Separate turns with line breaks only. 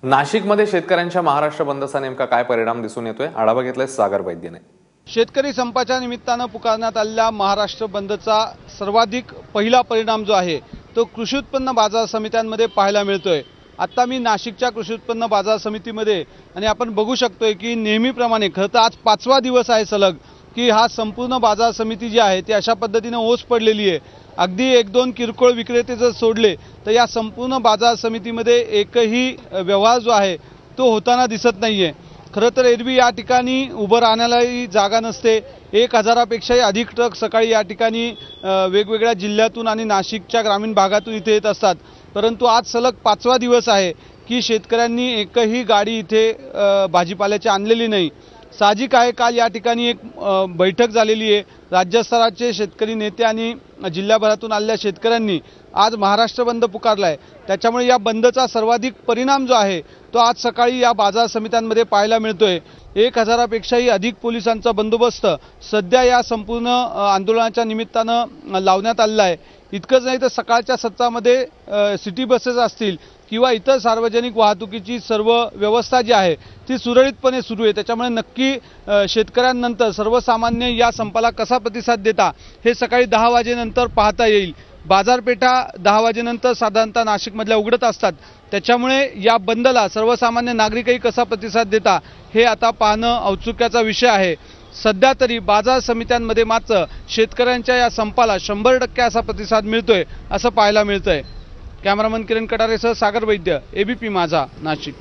नाशिकमध्ये शेतकऱ्यांच्या महाराष्ट्र बंदचा नेमका काय परिणाम दिसून येतोय, आढावा घेतलाय सागर वैद्यने।
शेतकरी संपाच्या निमित्तानं पुकारण्यात आलेल्या महाराष्ट्र बंदचा सर्वाधिक पहिला परिणाम जो आहे तो कृषी उत्पन्न बाजार समित्यांमध्ये पाहायला मिळतोय। आता मी नाशिकच्या कृषी उत्पन्न बाजार समितीमध्ये आणि आपण बघू शकतोय की नेहमीप्रमाणे खरं तर आज 5वा दिवस आहे सलग की हा संपूर्ण बाजार समिती जी आहे ती अशा पद्धतीने ओस पडलेली आहे। अगदी एक दोन किरकोळ विक्रेते जर सोडले तर या संपूर्ण बाजार समितीमध्ये एकही व्यवहार जो आहे तो होताना दिसत नाहीये। खरं तर एरवी या ठिकाणी उभं राहण्यालाही जागा नसते। 1000पेक्षाही अधिक ट्रक सकाळी या ठिकाणी वेगवेगळ्या जिल्ह्यातून आणि नाशिकच्या ग्रामीण भागातून इथे येत असतात, परंतु आज सलग 5वा दिवस आहे की शेतकऱ्यांनी एकही गाडी इथे भाजीपाल्याची आणलेली नाही। साहजिक आहे, काल या ठिकाणी एक बैठक झालेली आहे। राज्यस्तराचे शेतकरी नेते आणि जिल्ह्याभरातून आलेल्या शेतकऱ्यांनी आज महाराष्ट्र बंद पुकारलाय। त्याच्यामुळे या बंदचा सर्वाधिक परिणाम जो आहे तो आज सकाळी या बाजार समित्यांमध्ये पाहायला मिळतोय। 1000पेक्षाही अधिक पोलिसांचा बंदोबस्त सध्या या संपूर्ण आंदोलनाच्या निमित्तानं लावण्यात आलेला आहे। इतकंच नाही तर सकाळच्या सत्रामध्ये सिटी बसेस असतील किंवा इतर सार्वजनिक वाहतुकीची सर्व व्यवस्था जी आहे ती सुरळीतपणे सुरू आहे। त्याच्यामुळे नक्की शेतकऱ्यांनंतर सर्वसामान्य या संपाला कसा प्रतिसाद देता हे सकाळी 10 वाजेनंतर पाहता येईल। बाजारपेठा 10 वाजेनंतर साधारणतः नाशिकमधल्या उघडत असतात, त्याच्यामुळे या बंदला सर्वसामान्य नागरिकही कसा प्रतिसाद देता हे आता पाहणं औत्सुक्याचा विषय आहे। सध्या तरी बाजार समित्यांमध्ये मात्र शेतकऱ्यांच्या या संपाला 100% असा प्रतिसाद मिळतोय असं पाहायला मिळतंय। कॅमेरामन किरण कटारेसह सागर वैद्य, एबीपी माझा, नाशिक।